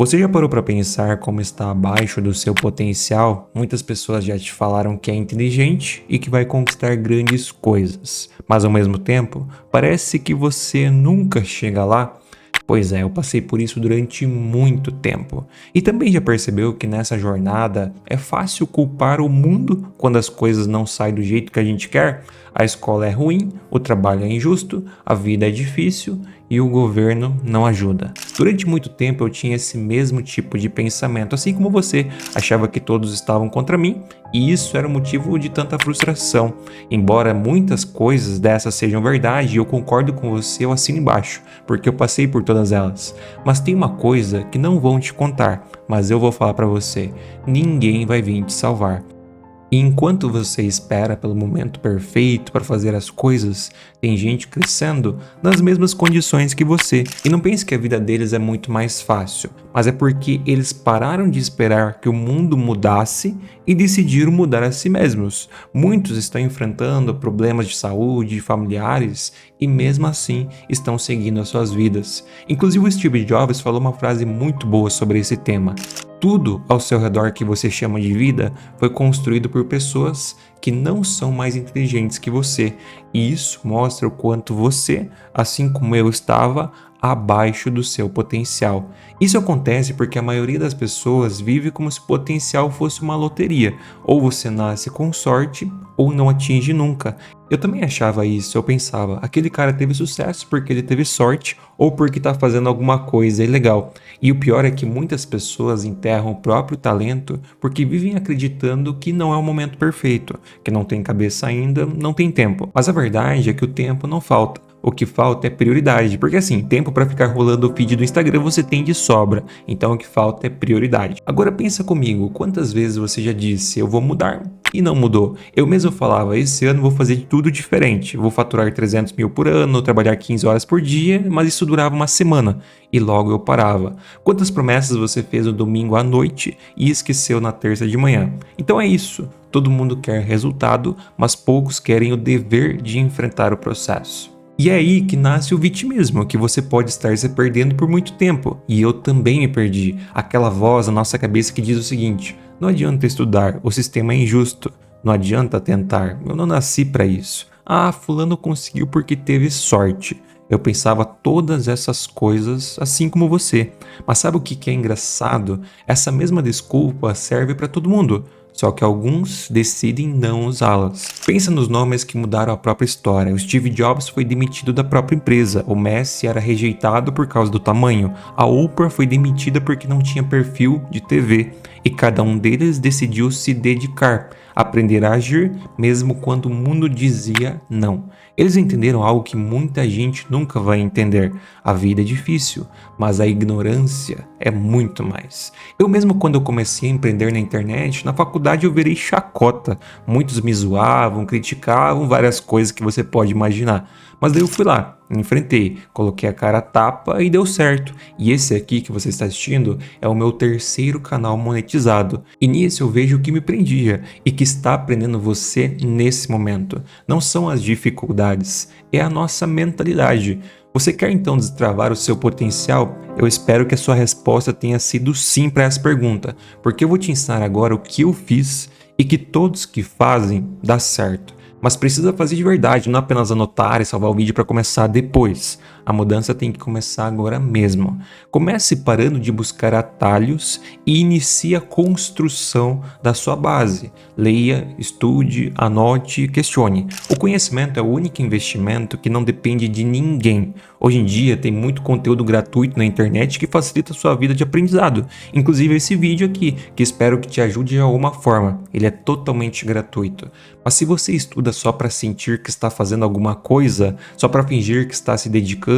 Você já parou para pensar como está abaixo do seu potencial? Muitas pessoas já te falaram que é inteligente e que vai conquistar grandes coisas, mas ao mesmo tempo, parece que você nunca chega lá. Pois é, eu passei por isso durante muito tempo. E também já percebeu que nessa jornada é fácil culpar o mundo quando as coisas não saem do jeito que a gente quer? A escola é ruim, o trabalho é injusto, a vida é difícil e o governo não ajuda. Durante muito tempo eu tinha esse mesmo tipo de pensamento, assim como você achava que todos estavam contra mim, e isso era o motivo de tanta frustração. Embora muitas coisas dessas sejam verdade, e eu concordo com você, eu assino embaixo, porque eu passei por todas elas. Mas tem uma coisa que não vão te contar, mas eu vou falar para você: ninguém vai vir te salvar. E enquanto você espera pelo momento perfeito para fazer as coisas, tem gente crescendo nas mesmas condições que você. E não pense que a vida deles é muito mais fácil, mas é porque eles pararam de esperar que o mundo mudasse e decidiram mudar a si mesmos. Muitos estão enfrentando problemas de saúde, familiares, e mesmo assim estão seguindo as suas vidas. Inclusive o Steve Jobs falou uma frase muito boa sobre esse tema: tudo ao seu redor que você chama de vida foi construído por pessoas que não são mais inteligentes que você, e isso mostra o quanto você, assim como eu estava, abaixo do seu potencial. Isso acontece porque a maioria das pessoas vive como se o potencial fosse uma loteria, ou você nasce com sorte ou não atinge nunca. Eu também achava isso, eu pensava, aquele cara teve sucesso porque ele teve sorte ou porque está fazendo alguma coisa ilegal. E o pior é que muitas pessoas enterram o próprio talento porque vivem acreditando que não é o momento perfeito, que não tem cabeça ainda, não tem tempo. Mas a verdade é que o tempo não falta. O que falta é prioridade, porque assim, tempo para ficar rolando o feed do Instagram você tem de sobra, então o que falta é prioridade. Agora pensa comigo, quantas vezes você já disse, eu vou mudar, e não mudou? Eu mesmo falava, esse ano vou fazer tudo diferente, vou faturar 300 mil por ano, trabalhar 15 horas por dia, mas isso durava uma semana, e logo eu parava. Quantas promessas você fez no domingo à noite e esqueceu na terça de manhã? Então é isso, todo mundo quer resultado, mas poucos querem o dever de enfrentar o processo. E é aí que nasce o vitimismo, que você pode estar se perdendo por muito tempo. E eu também me perdi. Aquela voz na nossa cabeça que diz o seguinte: não adianta estudar, o sistema é injusto. Não adianta tentar, eu não nasci para isso. Ah, fulano conseguiu porque teve sorte. Eu pensava todas essas coisas assim como você. Mas sabe o que é engraçado? Essa mesma desculpa serve para todo mundo. Só que alguns decidem não usá-las. Pensa nos nomes que mudaram a própria história. O Steve Jobs foi demitido da própria empresa. O Messi era rejeitado por causa do tamanho. A Oprah foi demitida porque não tinha perfil de TV. E cada um deles decidiu se dedicar, aprender a agir, mesmo quando o mundo dizia não. Eles entenderam algo que muita gente nunca vai entender. A vida é difícil, mas a ignorância é muito mais. Eu mesmo, quando eu comecei a empreender na internet, na faculdade eu virei chacota. Muitos me zoavam, criticavam, várias coisas que você pode imaginar. Mas daí eu fui lá, enfrentei, coloquei a cara a tapa e deu certo. E esse aqui que você está assistindo é o meu terceiro canal monetizado. E nisso eu vejo o que me prendia e que está prendendo você nesse momento. Não são as dificuldades, é a nossa mentalidade. Você quer então destravar o seu potencial? Eu espero que a sua resposta tenha sido sim para essa pergunta, porque eu vou te ensinar agora o que eu fiz e que todos que fazem dá certo. Mas precisa fazer de verdade, não apenas anotar e salvar o vídeo para começar depois. A mudança tem que começar agora mesmo. Comece parando de buscar atalhos e inicie a construção da sua base. Leia, estude, anote e questione. O conhecimento é o único investimento que não depende de ninguém. Hoje em dia tem muito conteúdo gratuito na internet que facilita a sua vida de aprendizado. Inclusive esse vídeo aqui, que espero que te ajude de alguma forma. Ele é totalmente gratuito. Mas se você estuda só para sentir que está fazendo alguma coisa, só para fingir que está se dedicando,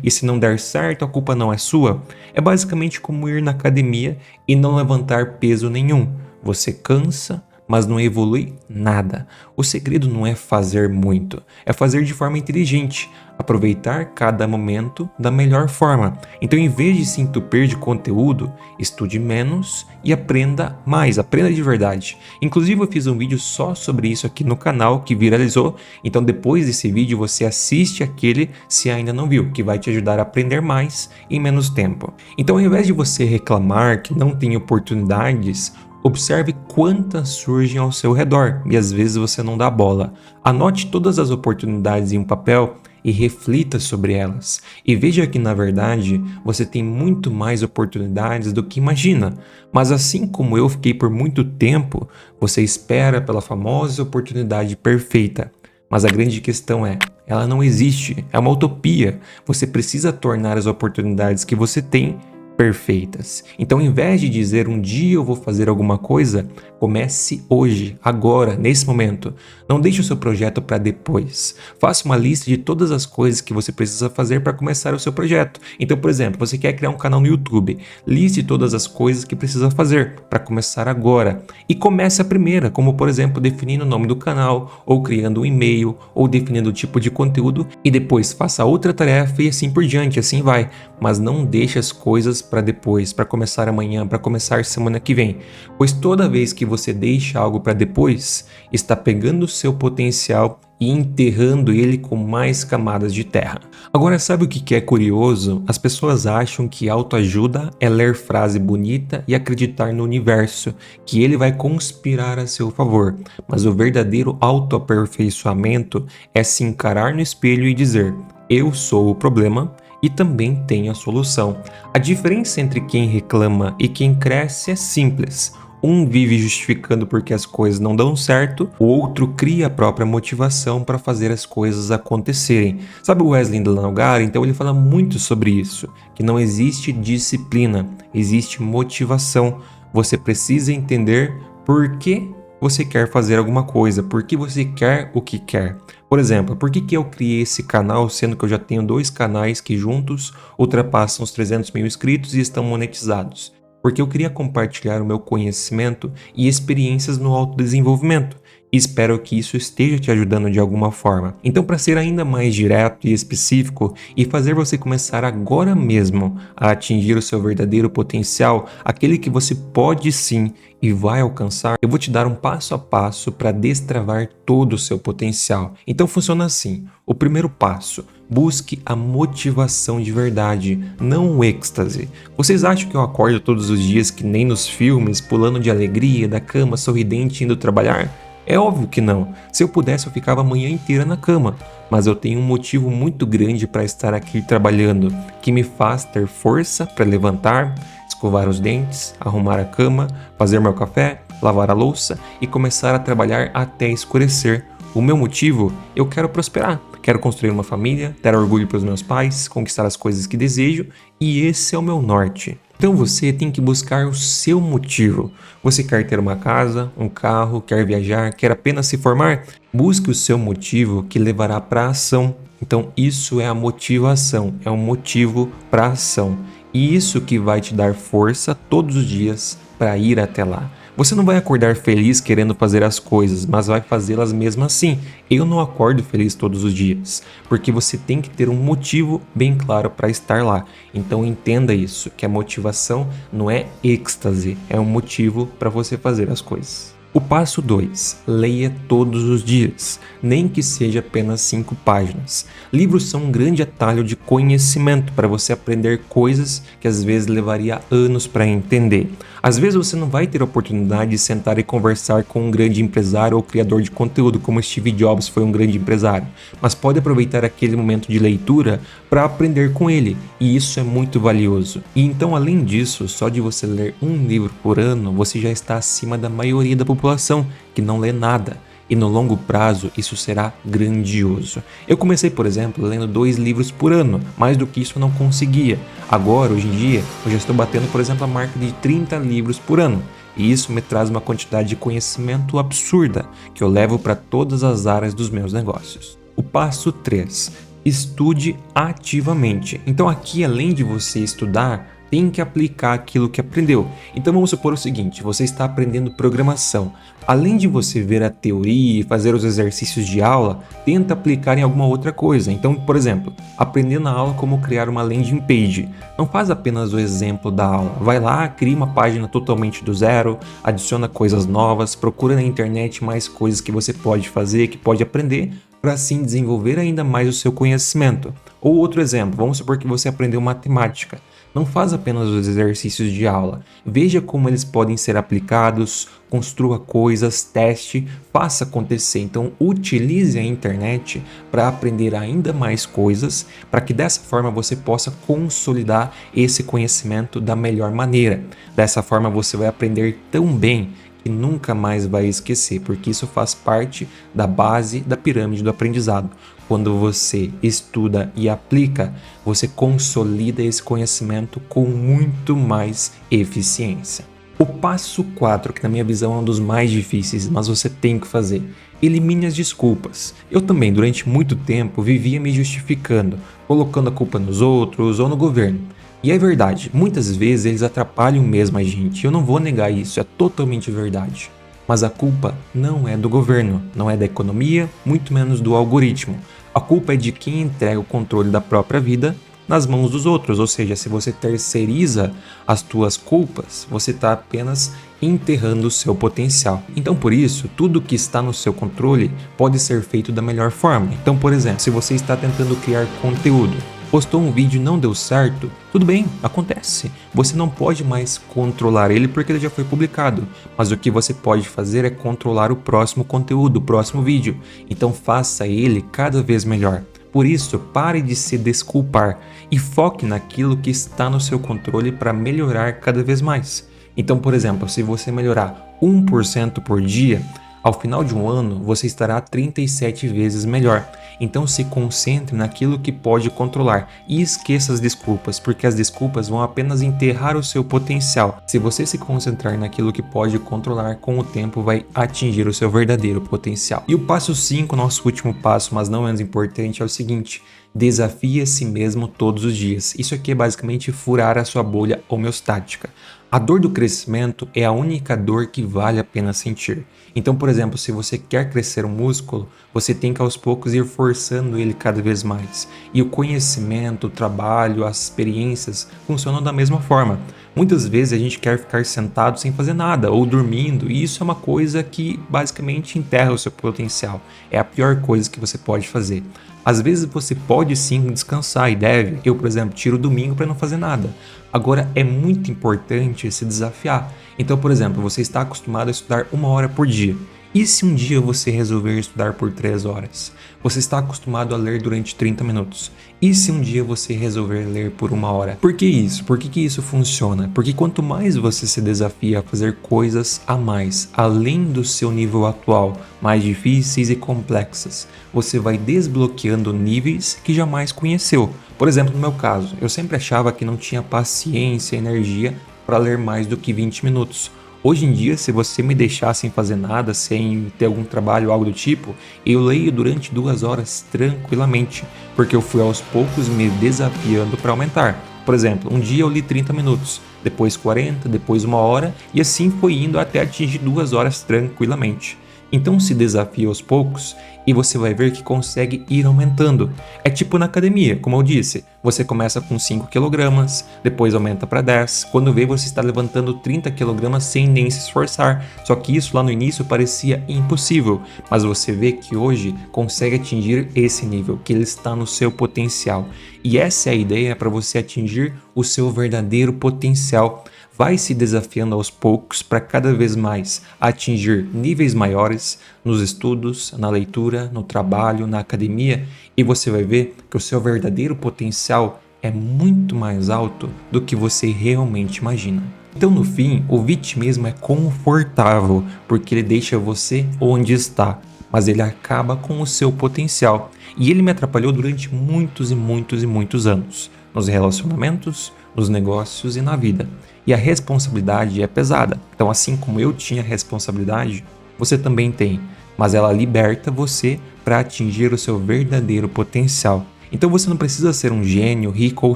e se não der certo a culpa não é sua, é basicamente como ir na academia e não levantar peso nenhum. Você cansa, mas não evolui nada. O segredo não é fazer muito, é fazer de forma inteligente, aproveitar cada momento da melhor forma. Então, em vez de se entupir de conteúdo, estude menos e aprenda mais, aprenda de verdade. Inclusive, eu fiz um vídeo só sobre isso aqui no canal que viralizou, então depois desse vídeo você assiste aquele se ainda não viu, que vai te ajudar a aprender mais em menos tempo. Então, ao invés de você reclamar que não tem oportunidades, observe quantas surgem ao seu redor e às vezes você não dá bola. Anote todas as oportunidades em um papel e reflita sobre elas. E veja que, na verdade, você tem muito mais oportunidades do que imagina. Mas assim como eu fiquei por muito tempo, você espera pela famosa oportunidade perfeita. Mas a grande questão é, ela não existe, é uma utopia. Você precisa tornar as oportunidades que você tem perfeitas. Então, ao invés de dizer um dia eu vou fazer alguma coisa, comece hoje, agora, nesse momento. Não deixe o seu projeto para depois. Faça uma lista de todas as coisas que você precisa fazer para começar o seu projeto. Então, por exemplo, você quer criar um canal no YouTube. Liste todas as coisas que precisa fazer para começar agora. E comece a primeira, como por exemplo, definindo o nome do canal, ou criando um e-mail, ou definindo o tipo de conteúdo, e depois faça outra tarefa e assim por diante, assim vai. Mas não deixe as coisas para depois, para começar amanhã, para começar semana que vem. Pois toda vez que você deixa algo para depois, está pegando o seu potencial e enterrando ele com mais camadas de terra. Agora, sabe o que é curioso? As pessoas acham que autoajuda é ler frase bonita e acreditar no universo, que ele vai conspirar a seu favor. Mas o verdadeiro autoaperfeiçoamento é se encarar no espelho e dizer: eu sou o problema e também tenho a solução. A diferença entre quem reclama e quem cresce é simples. Um vive justificando porque as coisas não dão certo, o outro cria a própria motivação para fazer as coisas acontecerem. Sabe o Wesley de Lanogara? Então ele fala muito sobre isso, que não existe disciplina, existe motivação. Você precisa entender por que você quer fazer alguma coisa, por que você quer o que quer. Por exemplo, por que eu criei esse canal, sendo que eu já tenho 2 canais que juntos ultrapassam os 300 mil inscritos e estão monetizados? Porque eu queria compartilhar o meu conhecimento e experiências no autodesenvolvimento. E espero que isso esteja te ajudando de alguma forma. Então, para ser ainda mais direto e específico e fazer você começar agora mesmo a atingir o seu verdadeiro potencial, aquele que você pode sim e vai alcançar, eu vou te dar um passo a passo para destravar todo o seu potencial. Então funciona assim: o primeiro passo, busque a motivação de verdade, não o êxtase. Vocês acham que eu acordo todos os dias que nem nos filmes, pulando de alegria, da cama, sorridente, indo trabalhar? É óbvio que não. Se eu pudesse, eu ficava a manhã inteira na cama. Mas eu tenho um motivo muito grande para estar aqui trabalhando, que me faz ter força para levantar, escovar os dentes, arrumar a cama, fazer meu café, lavar a louça e começar a trabalhar até escurecer. O meu motivo? Eu quero prosperar. Quero construir uma família, dar orgulho para os meus pais, conquistar as coisas que desejo, e esse é o meu norte. Então você tem que buscar o seu motivo. Você quer ter uma casa, um carro, quer viajar, quer apenas se formar? Busque o seu motivo que levará para a ação. Então isso é a motivação, é um motivo para a ação. E isso que vai te dar força todos os dias para ir até lá. Você não vai acordar feliz querendo fazer as coisas, mas vai fazê-las mesmo assim. Eu não acordo feliz todos os dias, porque você tem que ter um motivo bem claro para estar lá. Então entenda isso, que a motivação não é êxtase, é um motivo para você fazer as coisas. O passo 2. Leia todos os dias, nem que seja apenas 5 páginas. Livros são um grande atalho de conhecimento para você aprender coisas que às vezes levaria anos para entender. Às vezes você não vai ter a oportunidade de sentar e conversar com um grande empresário ou criador de conteúdo, como Steve Jobs foi um grande empresário, mas pode aproveitar aquele momento de leitura para aprender com ele, e isso é muito valioso. E então, além disso, só de você ler um livro por ano, você já está acima da maioria da população que não lê nada. E no longo prazo isso será grandioso. Eu comecei, por exemplo, lendo 2 livros por ano, mais do que isso eu não conseguia. Agora, hoje em dia, eu já estou batendo, por exemplo, a marca de 30 livros por ano. E isso me traz uma quantidade de conhecimento absurda, que eu levo para todas as áreas dos meus negócios. O passo 3. Estude ativamente. Então aqui, além de você estudar, tem que aplicar aquilo que aprendeu. Então vamos supor o seguinte, você está aprendendo programação. Além de você ver a teoria e fazer os exercícios de aula, tenta aplicar em alguma outra coisa. Então, por exemplo, aprender na aula como criar uma landing page. Não faz apenas o exemplo da aula. Vai lá, cria uma página totalmente do zero, adiciona coisas novas, procura na internet mais coisas que você pode fazer, que pode aprender, para assim desenvolver ainda mais o seu conhecimento. Ou outro exemplo, vamos supor que você aprendeu matemática. Não faz apenas os exercícios de aula, veja como eles podem ser aplicados, construa coisas, teste, faça acontecer. Então utilize a internet para aprender ainda mais coisas, para que dessa forma você possa consolidar esse conhecimento da melhor maneira. Dessa forma você vai aprender tão bem que nunca mais vai esquecer, porque isso faz parte da base da pirâmide do aprendizado. Quando você estuda e aplica, você consolida esse conhecimento com muito mais eficiência. O passo 4, que na minha visão é um dos mais difíceis, mas você tem que fazer. Elimine as desculpas. Eu também, durante muito tempo, vivia me justificando, colocando a culpa nos outros ou no governo. E é verdade, muitas vezes eles atrapalham mesmo a gente, eu não vou negar isso, é totalmente verdade. Mas a culpa não é do governo, não é da economia, muito menos do algoritmo. A culpa é de quem entrega o controle da própria vida nas mãos dos outros, ou seja, se você terceiriza as tuas culpas, você está apenas enterrando o seu potencial. Então, por isso, tudo que está no seu controle pode ser feito da melhor forma. Então, por exemplo, se você está tentando criar conteúdo, postou um vídeo e não deu certo, tudo bem, acontece. Você não pode mais controlar ele porque ele já foi publicado, mas o que você pode fazer é controlar o próximo conteúdo, o próximo vídeo. Então faça ele cada vez melhor. Por isso, pare de se desculpar e foque naquilo que está no seu controle para melhorar cada vez mais. Então, por exemplo, se você melhorar 1% por dia, ao final de um ano, você estará 37 vezes melhor. Então se concentre naquilo que pode controlar e esqueça as desculpas, porque as desculpas vão apenas enterrar o seu potencial. Se você se concentrar naquilo que pode controlar, com o tempo vai atingir o seu verdadeiro potencial. E o passo 5, nosso último passo, mas não menos importante, é o seguinte: desafie a si mesmo todos os dias. Isso aqui é basicamente furar a sua bolha homeostática. A dor do crescimento é a única dor que vale a pena sentir. Então, por exemplo, se você quer crescer um músculo, você tem que aos poucos ir forçando ele cada vez mais. E o conhecimento, o trabalho, as experiências funcionam da mesma forma. Muitas vezes a gente quer ficar sentado sem fazer nada ou dormindo, e isso é uma coisa que basicamente enterra o seu potencial. É a pior coisa que você pode fazer. Às vezes você pode sim descansar e deve. Eu, por exemplo, tiro o domingo para não fazer nada. Agora é muito importante se desafiar. Então, por exemplo, você está acostumado a estudar 1 hora por dia. E se um dia você resolver estudar por 3 horas? Você está acostumado a ler durante 30 minutos. E se um dia você resolver ler por 1 hora? Por que isso? Por que isso funciona? Porque quanto mais você se desafia a fazer coisas a mais, além do seu nível atual, mais difíceis e complexas, você vai desbloqueando níveis que jamais conheceu. Por exemplo, no meu caso, eu sempre achava que não tinha paciência e energia para ler mais do que 20 minutos. Hoje em dia, se você me deixar sem fazer nada, sem ter algum trabalho ou algo do tipo, eu leio durante 2 horas tranquilamente, porque eu fui aos poucos me desafiando para aumentar. Por exemplo, um dia eu li 30 minutos, depois 40, depois 1 hora, e assim foi indo até atingir 2 horas tranquilamente. Então se desafie aos poucos e você vai ver que consegue ir aumentando. É tipo na academia, como eu disse, você começa com 5 kg, depois aumenta para 10, quando vê você está levantando 30 kg sem nem se esforçar. Só que isso lá no início parecia impossível, mas você vê que hoje consegue atingir esse nível, que ele está no seu potencial. E essa é a ideia para você atingir o seu verdadeiro potencial. Vai se desafiando aos poucos para cada vez mais atingir níveis maiores nos estudos, na leitura, no trabalho, na academia, e você vai ver que o seu verdadeiro potencial é muito mais alto do que você realmente imagina. Então, no fim, o vitimismo é confortável porque ele deixa você onde está, mas ele acaba com o seu potencial. E ele me atrapalhou durante muitos e muitos e muitos anos, nos relacionamentos, nos negócios e na vida. E a responsabilidade é pesada. Então, assim como eu tinha responsabilidade, você também tem, mas ela liberta você para atingir o seu verdadeiro potencial. Então você não precisa ser um gênio, rico ou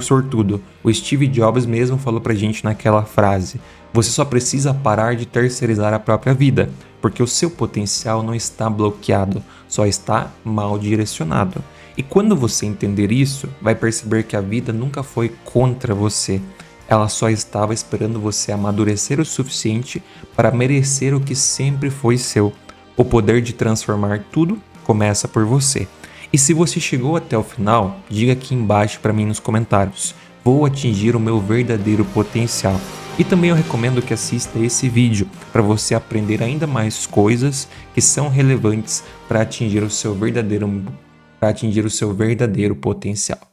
sortudo. O Steve Jobs mesmo falou pra gente naquela frase: você só precisa parar de terceirizar a própria vida, porque o seu potencial não está bloqueado, só está mal direcionado. E quando você entender isso, vai perceber que a vida nunca foi contra você. Ela só estava esperando você amadurecer o suficiente para merecer o que sempre foi seu. O poder de transformar tudo começa por você. E se você chegou até o final, diga aqui embaixo para mim nos comentários: vou atingir o meu verdadeiro potencial. E também eu recomendo que assista esse vídeo para você aprender ainda mais coisas que são relevantes para atingir o seu verdadeiro potencial.